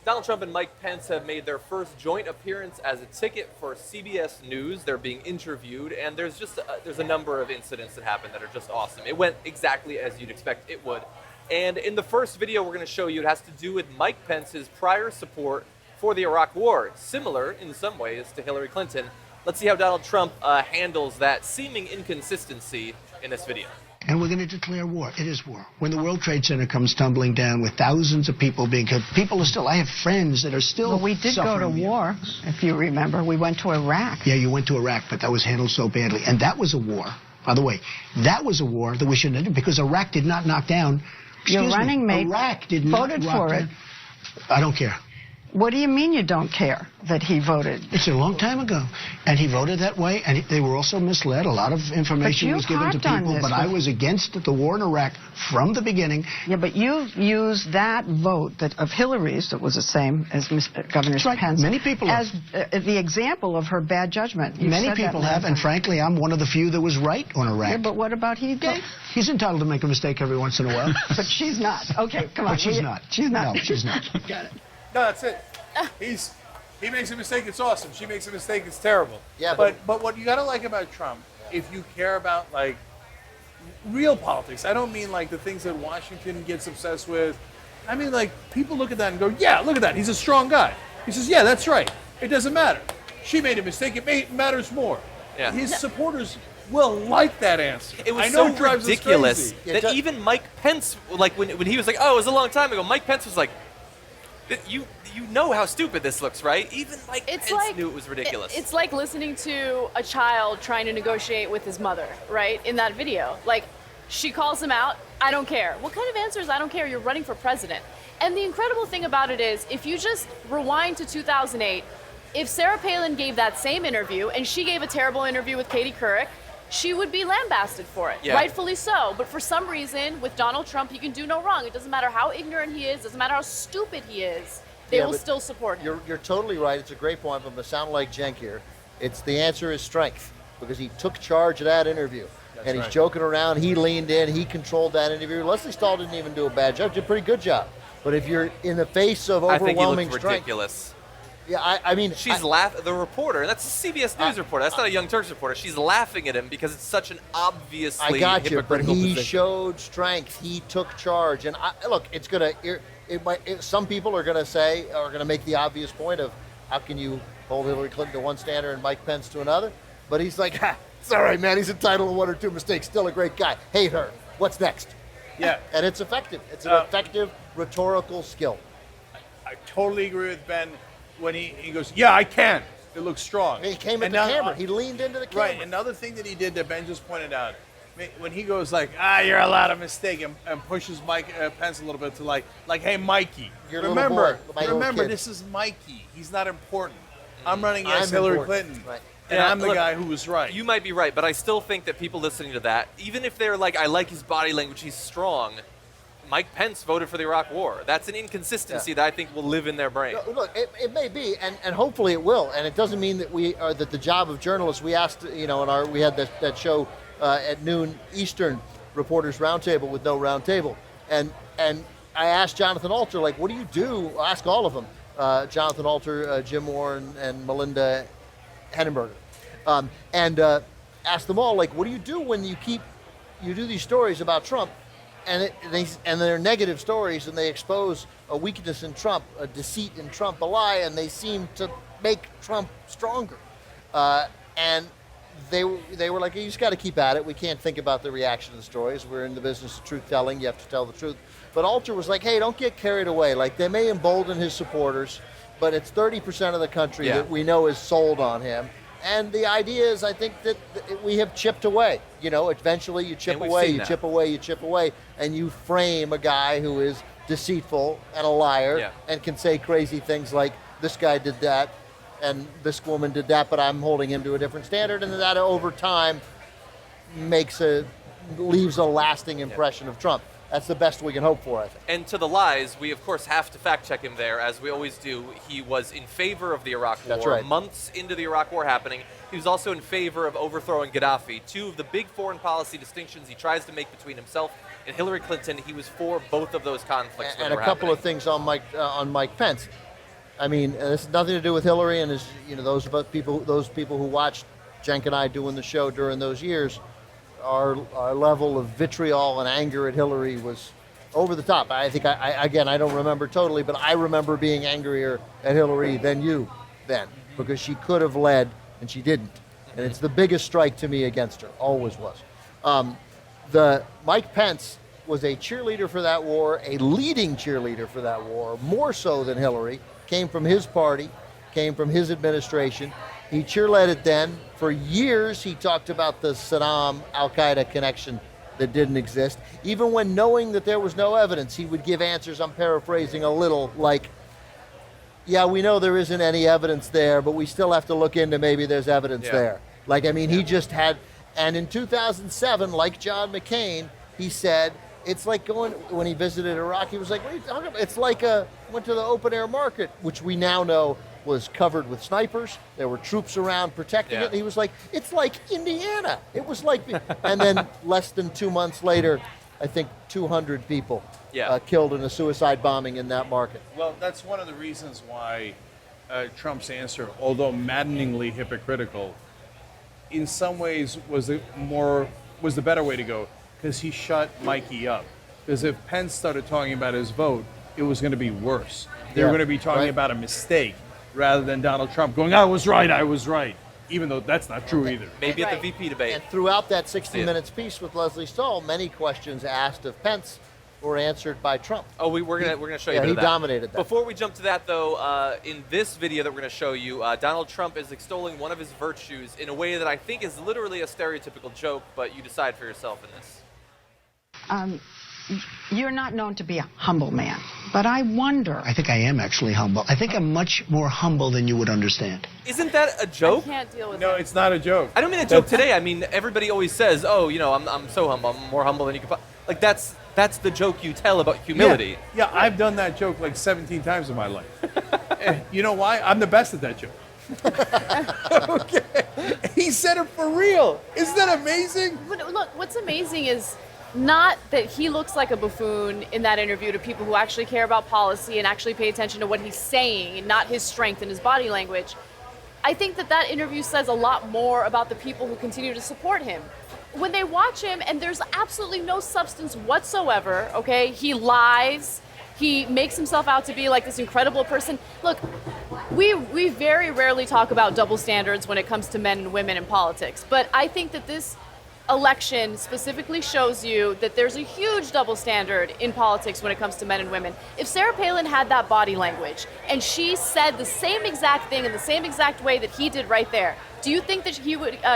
Donald Trump and Mike Pence have made their first joint appearance as a ticket for CBS News. They're being interviewed, and there's a number of incidents that happened that are just awesome. It went exactly as you'd expect it would. And in the first video we're going to show you, it has to do with Mike Pence's prior support for the Iraq War, similar in some ways to Hillary Clinton. Let's see how Donald Trump handles that seeming inconsistency in this video. And we're going to declare war. It is war. When the World Trade Center comes tumbling down with thousands of people being killed, I have friends that are still Well, we did go to war, if you remember. We went to Iraq. Yeah, you went to Iraq, but that was handled so badly. And that was a war, by the way. That was a war that we shouldn't have done, because Iraq did not knock down. Your running mate Iraq did not voted for it. I don't care. What do you mean you don't care that he voted? It's a long time ago. And he voted that way, and they were also misled. A lot of information was given to people, but I was against the war in Iraq from the beginning. Yeah, but you used that vote of Hillary's, that was the same as Governor Pence, many people as the example of her bad judgment. Many people have, and frankly, I'm one of the few that was right on Iraq. Yeah, but what about he did? He's entitled to make a mistake every once in a while. But she's not. Okay, come on. But she's not. She's not. No, she's not. Got it. No, that's it. He makes a mistake, it's awesome. She makes a mistake, it's terrible. Yeah, but what you gotta like about Trump, if you care about like real politics, I don't mean like the things that Washington gets obsessed with. I mean like people look at that and go, yeah, look at that. He's a strong guy. He says, yeah, that's right. It doesn't matter. She made a mistake. It matters more. Yeah. His supporters will like that answer. It was I know so it drives us ridiculous crazy. that even Mike Pence, like when he was like, oh, it was a long time ago, Mike Pence was like, you know how stupid this looks, right? Even Mike Pence knew it was ridiculous. It's like listening to a child trying to negotiate with his mother, right? In that video. Like, she calls him out, I don't care. What kind of answer is I don't care? You're running for president. And the incredible thing about it is, if you just rewind to 2008, if Sarah Palin gave that same interview, and she gave a terrible interview with Katie Couric, she would be lambasted for it, rightfully so. But for some reason, with Donald Trump, he can do no wrong. It doesn't matter how ignorant he is, doesn't matter how stupid he is, they will still support him. You're totally right. It's a great point. I'm going to sound like Cenk here. The answer is strength, because he took charge of that interview. And he's joking around. He leaned in. He controlled that interview. Lesley Stahl didn't even do a bad job. Did a pretty good job. But if you're in the face of overwhelming I think he looked strength, ridiculous. Yeah, I mean, she's the reporter, and that's a CBS News reporter. That's not a Young Turks reporter. She's laughing at him because it's such an obviously hypocritical he position. showed strength. He took charge, and look, it's gonna. Some people are gonna make the obvious point of how can you hold Hillary Clinton to one standard and Mike Pence to another? But he's like, it's all right, man. He's entitled to one or two mistakes. Still a great guy. Hate her. What's next? Yeah, and it's effective. It's an effective rhetorical skill. I totally agree with Ben. When he goes, yeah, I can. It looks strong. He came at the camera. He leaned into the camera. Right. Another thing that he did that Ben just pointed out, when he goes like, you're allowed a mistake, and pushes Mike Pence a little bit to like, hey, Mikey, remember, this is Mikey. He's not important. I'm running against Hillary Clinton. Right. And I'm the guy who was right. You might be right, but I still think that people listening to that, even if they're like, I like his body language, he's strong, Mike Pence voted for the Iraq War. That's an inconsistency that I think will live in their brain. Look, it may be, and hopefully it will. And it doesn't mean that that the job of journalists. We asked, we had that show at noon Eastern, Reporters Roundtable with no roundtable, and I asked Jonathan Alter, like, what do you do? I ask all of them, Jonathan Alter, Jim Warren, and Melinda Hennenberger, and asked them all, like, what do you do when you do these stories about Trump? And they're negative stories, and they expose a weakness in Trump, a deceit in Trump, a lie, and they seem to make Trump stronger. And they were like, you just got to keep at it. We can't think about the reaction to the stories. We're in the business of truth telling. You have to tell the truth. But Alter was like, hey, don't get carried away. Like, they may embolden his supporters, but it's 30% of the country that we know is sold on him. And the idea is, I think that we have chipped away. Eventually you chip away, you chip away, and you frame a guy who is deceitful and a liar and can say crazy things like, this guy did that and this woman did that, but I'm holding him to a different standard, and that over time leaves a lasting impression of Trump. That's the best we can hope for, I think. And to the lies, we of course have to fact check him there, as we always do. He was in favor of the Iraq War. That's right. Months into the Iraq War happening. He was also in favor of overthrowing Gaddafi. Two of the big foreign policy distinctions he tries to make between himself and Hillary Clinton. He was for both of those conflicts. And a couple of things on Mike Pence. I mean, this has nothing to do with Hillary, and as you know, those people who watched Cenk and I doing the show during those years, our level of vitriol and anger at Hillary was over the top. I think I don't remember totally, but I remember being angrier at Hillary than you then, because she could have led and she didn't, and it's the biggest strike to me against her. Always was. The Mike Pence was a cheerleader for that war, a leading cheerleader for that war, more so than Hillary. Came from his party, came from his administration. He cheerled it then. For years, he talked about the Saddam Al-Qaeda connection that didn't exist. Even when knowing that there was no evidence, he would give answers, I'm paraphrasing a little, like, yeah, we know there isn't any evidence there, but we still have to look into maybe there's evidence there. Like, I mean, he just had, and in 2007, like John McCain, he said, it's like when he visited Iraq, he was like, what are you talking about? It's like went to the open air market, which we now know was covered with snipers. There were troops around protecting it. And he was like, it's like Indiana. It was like, and then less than 2 months later, I think 200 people killed in a suicide bombing in that market. Well, that's one of the reasons why Trump's answer, although maddeningly hypocritical, in some ways was the better way to go, because he shut Mikey up. Because if Pence started talking about his vote, it was going to be worse. They were going to be talking about a mistake rather than Donald Trump going, I was right, even though that's not true either. Maybe at the VP debate. And throughout that 60 Minutes piece with Lesley Stahl, many questions asked of Pence were answered by Trump. Oh, we're gonna show you. Yeah, he that. dominated that. Before we jump to that, though, in this video that we're gonna show you, Donald Trump is extolling one of his virtues in a way that I think is literally a stereotypical joke, but you decide for yourself in this. You're not known to be a humble man, but I wonder. I think I am actually humble. I think I'm much more humble than you would understand. Isn't that a joke? I can't deal with No, it. it's not a joke. I don't mean a joke today. I mean, everybody always says, oh, you know, I'm so humble. I'm more humble than you could. Like, that's the joke you tell about humility. Yeah, I've done that joke like 17 times in my life. You know why? I'm the best at that joke. Okay. He said it for real. Isn't that amazing? But look, what's amazing is not that he looks like a buffoon in that interview to people who actually care about policy and actually pay attention to what he's saying and not his strength and his body language. I think that interview says a lot more about the people who continue to support him. When they watch him, and there's absolutely no substance whatsoever, okay? He lies. He makes himself out to be like this incredible person. Look, we very rarely talk about double standards when it comes to men and women in politics, but I think that this election specifically shows you that there's a huge double standard in politics when it comes to men and women. If Sarah Palin had that body language and she said the same exact thing in the same exact way that he did right there, do you think that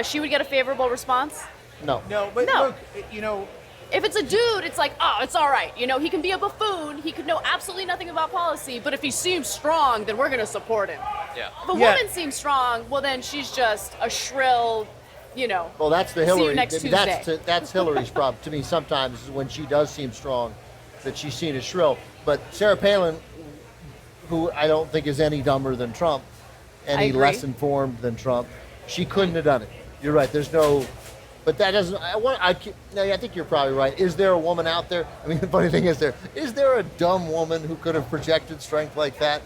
she would get a favorable response? No. No, but No. look, you know, If it's a dude, it's like, oh, it's all right. You know, he can be a buffoon. He could know absolutely nothing about policy. But if he seems strong, then we're going to support him. Yeah. If a woman seems strong, well, then she's just a shrill, you know. Well, that's the see you Hillary. next Tuesday. That's Hillary's problem to me. Sometimes is when she does seem strong, that she's seen as shrill. But Sarah Palin, who I don't think is any dumber than Trump, any less informed than Trump, she couldn't have done it. You're right. There's no. But that doesn't. I think you're probably right. Is there a woman out there? I mean, the funny thing is there a dumb woman who could have projected strength like that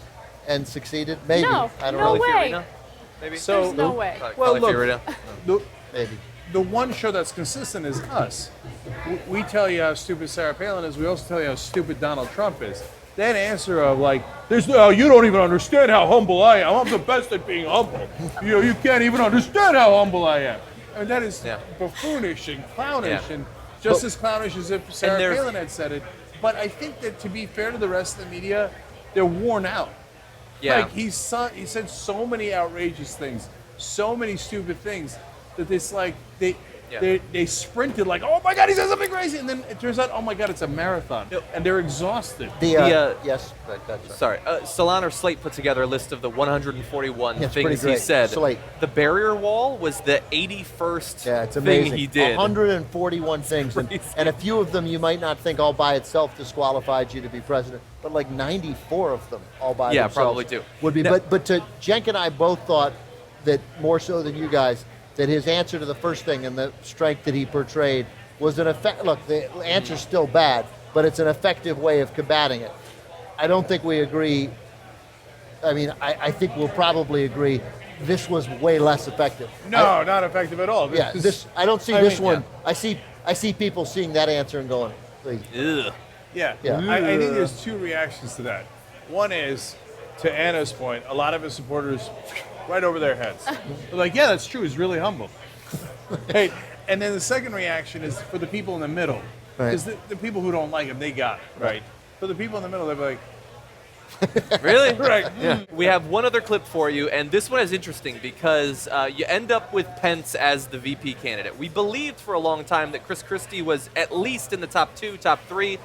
and succeeded? Maybe. No, I don't no know. way. Maybe. So There's no way. Well, Kelly look, Fiorito. Maybe. the one show that's consistent is us. We tell you how stupid Sarah Palin is. We also tell you how stupid Donald Trump is. That answer of like, you don't even understand how humble I am. I'm the best at being humble. You can't even understand how humble I am. And that is buffoonish and clownish, and just as clownish as if Sarah Palin had said it. But I think that to be fair to the rest of the media, they're worn out. Yeah. Like he said so many outrageous things, so many stupid things that it's like they sprinted like, oh my God, he said something crazy, and then it turns out, oh my God, it's a marathon, and they're exhausted. Yes, that's right. Sorry, Salon or Slate put together a list of the 141 Yeah, it's things pretty he great. said. Slate. The barrier wall was the 81st Yeah, it's amazing. thing he did. 141 things, Crazy. and a few of them you might not think all by itself disqualified you to be president, but like 94 of them all by themselves probably do. would be. Now- But to Cenk and I both thought that more so than you guys, that his answer to the first thing and the strength that he portrayed was an effect. Look, the answer's still bad, but it's an effective way of combating it. I don't think we agree I mean, I think we'll probably agree this was way less effective. No, not effective at all. Yeah, I don't see this one. Yeah. I see people seeing that answer and going, Ugh. Yeah. Yeah. I think there's two reactions to that. One is, to Anna's point, a lot of his supporters right over their heads. They're like, yeah, that's true. He's really humble. Hey, and then the second reaction is for the people in the middle. Because the people who don't like him, they got it, right? For the people in the middle, they're like, Really? right. Yeah. We have one other clip for you, and this one is interesting because you end up with Pence as the VP candidate. We believed for a long time that Chris Christie was at least in the top 2, top 3,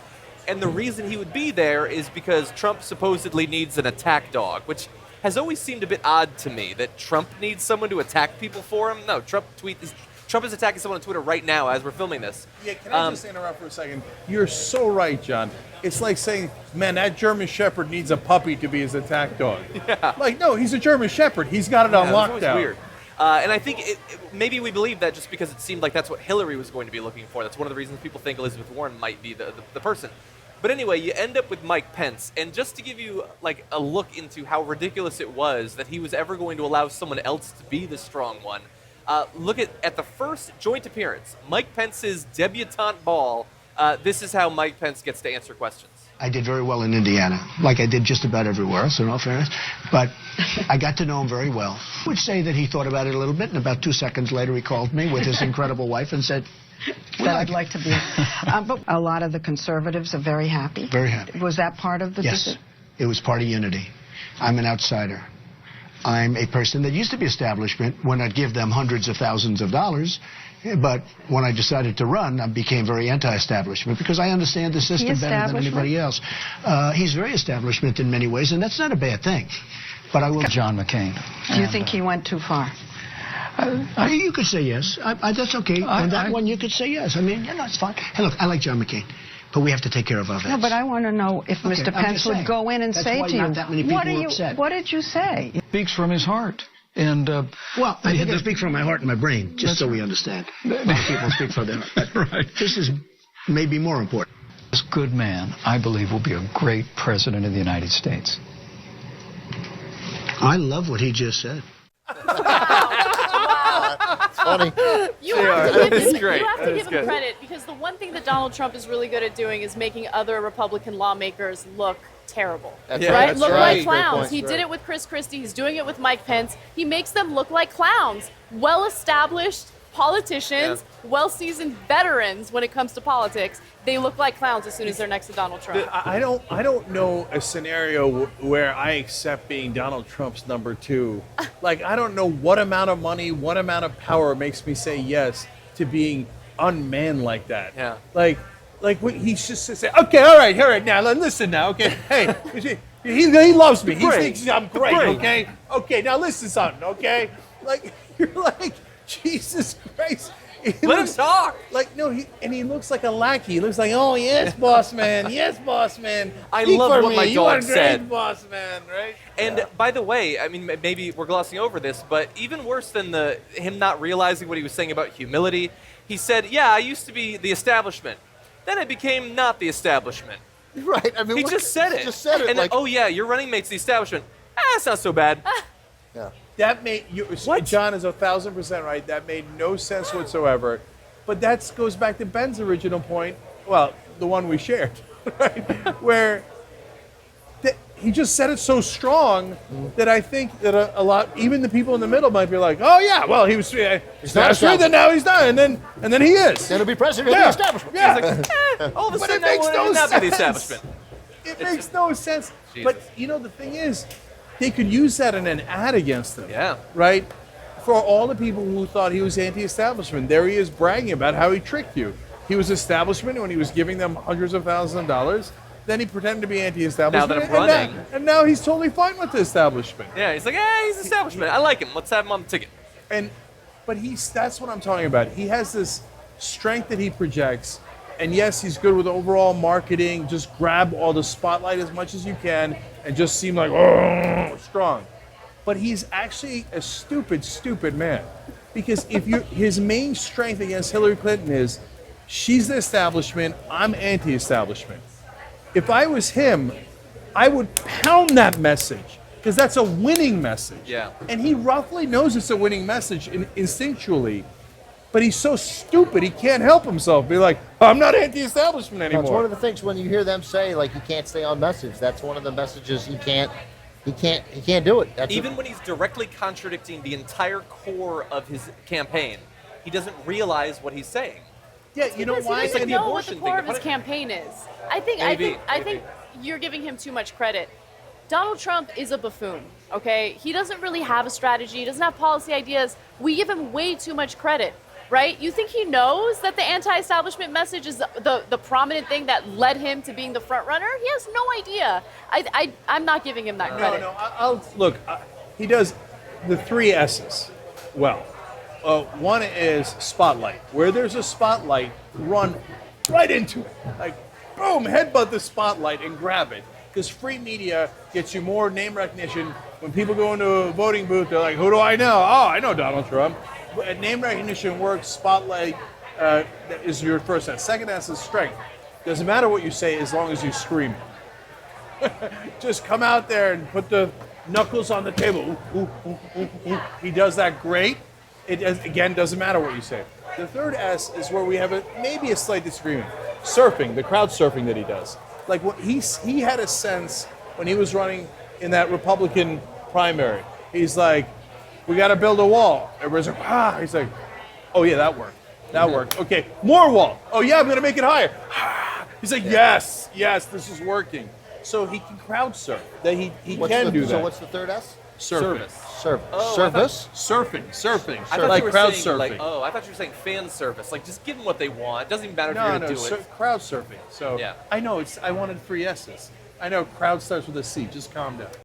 and the reason he would be there is because Trump supposedly needs an attack dog, which has always seemed a bit odd to me, that Trump needs someone to attack people for him. No, Trump is attacking someone on Twitter right now as we're filming this. Yeah, can I just interrupt for a second? You're so right, John. It's like saying, man, that German Shepherd needs a puppy to be his attack dog. Yeah. Like, no, he's a German Shepherd. He's got it on It's always lockdown. weird. And I think maybe we believe that just because it seemed like that's what Hillary was going to be looking for. That's one of the reasons people think Elizabeth Warren might be the person. But anyway, you end up with Mike Pence. And just to give you like a look into how ridiculous it was that he was ever going to allow someone else to be the strong one, look at the first joint appearance, Mike Pence's debutante ball. This is how Mike Pence gets to answer questions. I did very well in Indiana, like I did just about everywhere else, in all fairness. But I got to know him very well. I would say that he thought about it a little bit, and about 2 seconds later he called me with his incredible wife and said, that I'd like to be. But a lot of the conservatives are very happy. Very happy. Was that part of the Yes, decision? it was part of unity. I'm an outsider. I'm a person that used to be establishment when I'd give them hundreds of thousands of dollars. But when I decided to run, I became very anti-establishment because I understand the system better than anybody else. He's very establishment in many ways, and that's not a bad thing. But I will... John McCain. Do you think he went too far? You could say yes. That's okay. On that one, you could say yes. I mean, it's fine. Hey, look, I like John McCain, but we have to take care of our vets. No, but I want to know if Mr. Pence would go in and say to you, not that many people were upset. What did you say? He speaks from his heart. And well, I think I speak from my heart and my brain, just so we understand. A lot of people speak from their heart. Right. This is maybe more important. This good man, I believe, will be a great president of the United States. I love what he just said. funny. You have to give great. him credit because the one thing that Donald Trump is really good at doing is making other Republican lawmakers look terrible. That's right? That's Look right. like clowns. Point. He did it with Chris Christie. He's doing it with Mike Pence. He makes them look like clowns. Well-established politicians, well-seasoned veterans when it comes to politics, they look like clowns as soon as they're next to Donald Trump. I don't know a scenario where I accept being Donald Trump's number 2. Like, I don't know what amount of money, what amount of power makes me say yes to being unman like that. Yeah. Like he's just say, okay, all right, now listen now, okay, hey, he loves me, he thinks I'm great, okay, now listen, son, okay, like you're like Jesus Christ. Let him talk. Like no, he looks like a lackey. He looks like, oh yes, boss man, yes, boss man. I Speak love for what me. my You dog are great, said. boss man, right? And by the way, I mean, maybe we're glossing over this, but even worse than him not realizing what he was saying about humility, he said, yeah, I used to be the establishment. Then I became not the establishment. Right. I mean, He just said it. Just said it. And like, then, oh yeah, your running mate's the establishment. It's not so bad. yeah. That made you. What? John is 1,000% right. That made no sense whatsoever. But that goes back to Ben's original point. Well, the one we shared, right? Where he just said it so strong that I think that a lot, even the people in the middle, might be like, "Oh yeah, well he was not straight, then now he's not, and then he is." Then he'll be president of the establishment. Yeah. He's like, all of a But sudden it makes I no want to not be the sense. establishment. It makes no sense. Jesus. But you know the thing is, they could use that in an ad against him. Yeah. Right? For all the people who thought he was anti-establishment, there he is bragging about how he tricked you. He was establishment when he was giving them hundreds of thousands of dollars. Then he pretended to be anti-establishment. Now that I'm running. And now he's totally fine with the establishment. Yeah, he's like, he's establishment. I like him. Let's have him on the ticket. But that's what I'm talking about. He has this strength that he projects. And yes, he's good with overall marketing. Just grab all the spotlight as much as you can and just seem like, oh, strong. But he's actually a stupid man. Because his main strength against Hillary Clinton is she's the establishment, I'm anti-establishment. If I was him, I would pound that message. because that's a winning message. Yeah. And he roughly knows it's a winning message instinctually, but he's so stupid he can't help himself. Be like, I'm not anti-establishment anymore. That's one of the things when you hear them say like you can't stay on message. That's one of the messages he can't do it. That's Even when he's directly contradicting the entire core of his campaign, he doesn't realize what he's saying. Yeah, you know Because why? he doesn't like the know what the abortion core thing, of the his punish- campaign is. I think you're giving him too much credit. Donald Trump is a buffoon, okay? He doesn't really have a strategy. He doesn't have policy ideas. We give him way too much credit, right? You think he knows that the anti-establishment message is the prominent thing that led him to being the front runner? He has no idea. I'm not giving him that credit. Look, he does the 3 S's well. One is spotlight. Where there's a spotlight, run right into it. Like, boom, headbutt the spotlight and grab it. Because free media gets you more name recognition. When people go into a voting booth, they're like, who do I know? Oh, I know Donald Trump. But name recognition works. Spotlight is your first S. Second S is strength. Doesn't matter what you say as long as you scream. Just come out there and put the knuckles on the table. Ooh, ooh, ooh, ooh, ooh. He does that great. It again doesn't matter what you say. The third S is where we have maybe a slight disagreement. Surfing, the crowd surfing that he does. Like what he had a sense when he was running in that Republican primary. He's like, we got to build a wall. Everybody's like, ah. He's like, oh yeah, that worked. That worked. Okay, more wall. Oh yeah, I'm gonna make it higher. He's like, yes, this is working. So he can crowd surf. That he can do that. So what's the third S? Service. Service? Surfing. I thought Like you were crowd saying, surfing. I thought you were saying fan service. Like, just give them what they want. It doesn't even matter if you're No, going to do it. crowd surfing. So Yeah. I know I wanted 3 S's. I know crowd starts with a C. Just calm down.